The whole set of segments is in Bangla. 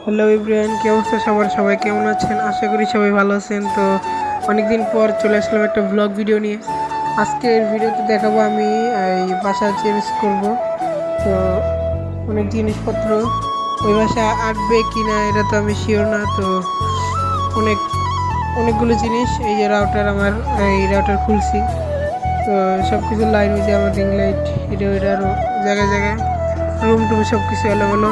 হ্যালো এভরিওয়ান, কি অবস্থা সবার? সবাই কেমন আছেন? আশা করি সবাই ভালো আছেন। তো অনেকদিন পর চলে আসলাম একটা ব্লগ ভিডিও নিয়ে। আজকের ভিডিওতে দেখাবো আমি এই বাসা চেঞ্জ করব। তো অনেক জিনিসপত্র ওই বাসা আটবে কি না এটা তো আমি শিওর না। তো অনেক অনেকগুলো জিনিস, এই যে রাউটার, আমার এই রাউটার খুলছি। তো সব কিছু লাইন, হয়েছে আমার রিং লাইট, এটা ওইটা আরও জায়গায় জায়গায় রুম টুম সব কিছু এলোমেলো।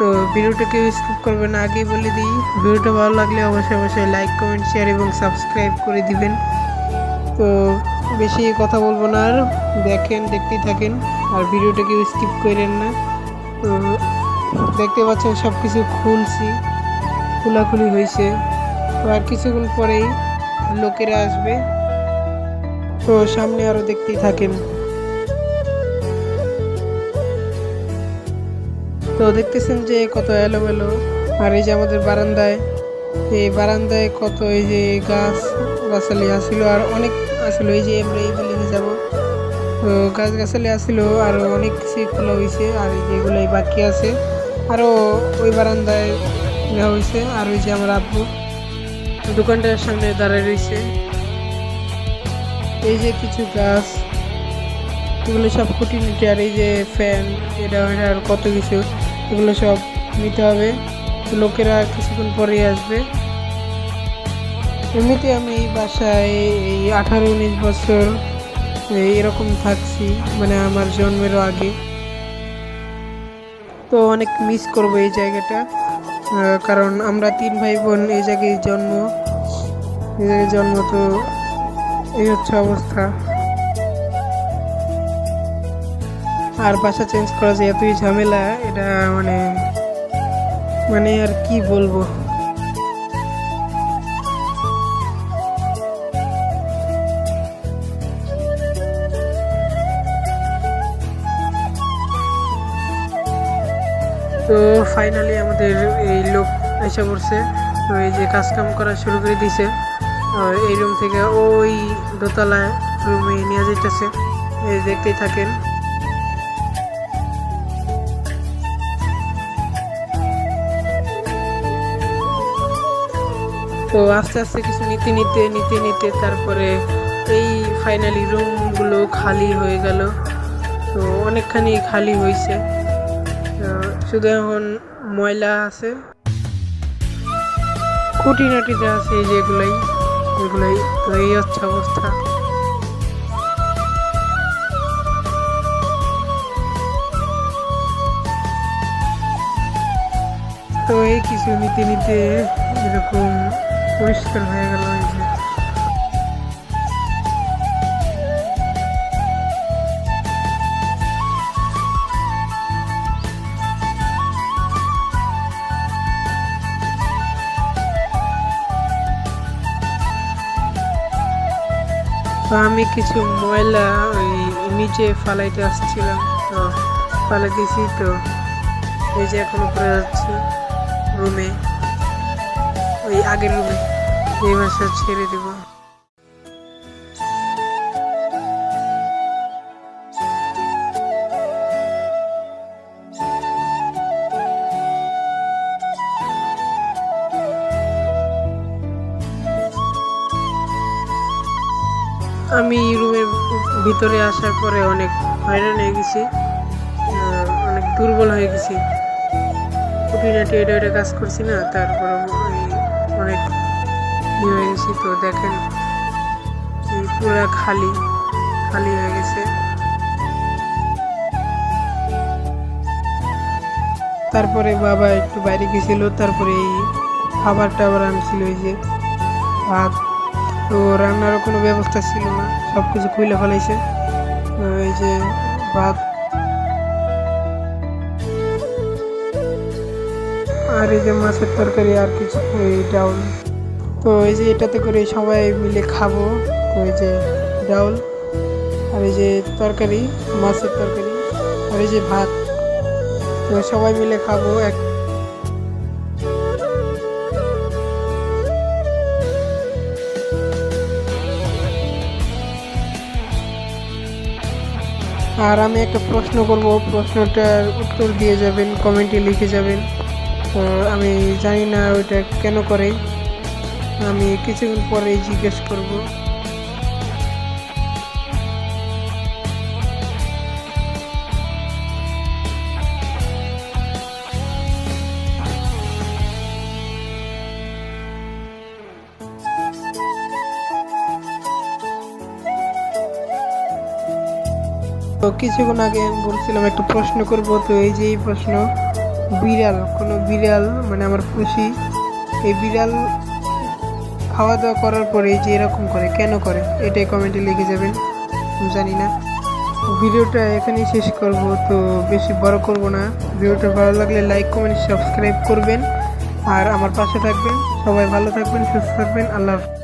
তো ভিডিওটা কেউ স্কিপ করবে না, আগেই বলে দিই। ভিডিওটা ভালো লাগলে অবশ্যই অবশ্যই লাইক, কমেন্ট, শেয়ার এবং সাবস্ক্রাইব করে দিবেন। তো বেশি কথা বলবো না, আর দেখতেই থাকেন, আর ভিডিওটা কেউ স্কিপ করেন না। তো দেখতে পাচ্ছেন সব কিছু খুলছি, খোলাখুলি হয়েছে। তো আর কিছুক্ষণ পরেই লোকেরা আসবে, তো সামনে আরও দেখতেই থাকেন। তো দেখতেছেন যে কত এলোমেলো। আর এই যে আমাদের বারান্দায়, এই বারান্দায় কত এই যে গাছালি আসিল, আর অনেক আসিল। এই যে আমরা এই বিল্ডিংয়ে যাবো, তো গাছালি আসিল, আরও অনেক কিছু খোলা হয়েছে। আর এই যেগুলো বাকি আছে আরও ওই বারান্দায় নেওয়া হয়েছে। আর ওই যে আমার আব্বু দোকানটার সামনে দাঁড়ায় রয়েছে। এই যে কিছু গাছ, এগুলো সব খুঁটিনাটি। আর এই যে ফ্যান, এটা ওইটা আর কত কিছু, এগুলো সব নিতে হবে। লোকেরা আর কিছুক্ষণ পরেই আসবে। এমনিতে আমি এই বাসায় এই 18-19 বছর এরকম থাকছি, মানে আমার জন্মেরও আগে। তো অনেক মিস করব এই জায়গাটা, কারণ আমরা 3 ভাই বোন এই জায়গায় জন্ম। তো এই হচ্ছে অবস্থা। আর বাসা চেঞ্জ করা যে এতই ঝামেলা, এটা মানে মানে আর কি বলবো। তো ফাইনালি আমাদের এই লোক এসে পড়ছে। তো এই যে কাজকাম করা শুরু করে দিছে। আর এই রুম থেকে ওই দোতলায় রুমে নিয়ে যেতেছে, এই দেখতেই থাকেন। তো আস্তে আস্তে কিছু নিতে তারপরে এই ফাইনালি রুমগুলো খালি হয়ে গেল। তো অনেকখানি খালি হয়েছে, শুধু এখন ময়লা আছে, খুঁটিনাটিতে আছে এই যেগুলাই এগুলাই। তো এই হচ্ছে অবস্থা। তো এই কিছু নিতে এরকম পরিষ্কার হয়ে গেল। এই যে তো আমি কিছু ময়লা ওই নিচে ফালাইতে আসছিলাম, তো ফালাই দিয়েছি। তো এই যে এখন উপরে যাচ্ছি রুমে, ওই আগের রুমে, এই মাসে ছেড়ে দেব। আমি রুমের ভিতরে আসার পরে অনেক হয়রান হয়ে গেছি, অনেক দুর্বল হয়ে গেছি। খুঁটিনাটি এটা কাজ করছি না, তারপরে অনেক হয়ে গেছি। তো দেখেন এই পুরো খালি হয়ে গেছে। তারপরে বাবা একটু বাইরে গেছিল, তারপরে এই খাবার টাবার আনছিল, এই যে ভাত। তো রান্নারও কোনো ব্যবস্থা ছিল না, সব কিছু খুলে ফেলাইছে। এই যে ভাত, আর এই যে মাছের তরকারি, আর কিছু এই ডাউল। তো এই যে এটাতে করে সবাই মিলে খাবো। তো এই যে ডাউল, আর এই যে তরকারি, মাছের তরকারি, আর এই যে ভাত। তো সবাই মিলে খাবো আর আমি একটা প্রশ্ন করব, প্রশ্নটার উত্তর দিয়ে যাবেন, কমেন্টে লিখে যাবেন। তো আমি জানি না ওইটা কেন করে, আমি কিছুক্ষণ পরেই জিজ্ঞেস করব। তো কিছুক্ষণ আগে আমি বলছিলাম একটা প্রশ্ন করব, তো এই যে এই প্রশ্ন, কোনো বিড়াল মানে আমার পুষি, এই বিড়াল খাওয়া দাওয়া করার পরে এই যে এরকম করে কেন করে, এটাই কমেন্টে লিখে যাবেন। আমি জানি না। ভিডিওটা এখানেই শেষ করব, তো বেশি বড় করব না। ভিডিওটা ভালো লাগলে লাইক কমেন্ট সাবস্ক্রাইব করবেন আর আমার পাশে থাকবেন। সবাই ভালো থাকবেন, সুস্থ থাকবেন। আল্লাহ হাফেজ।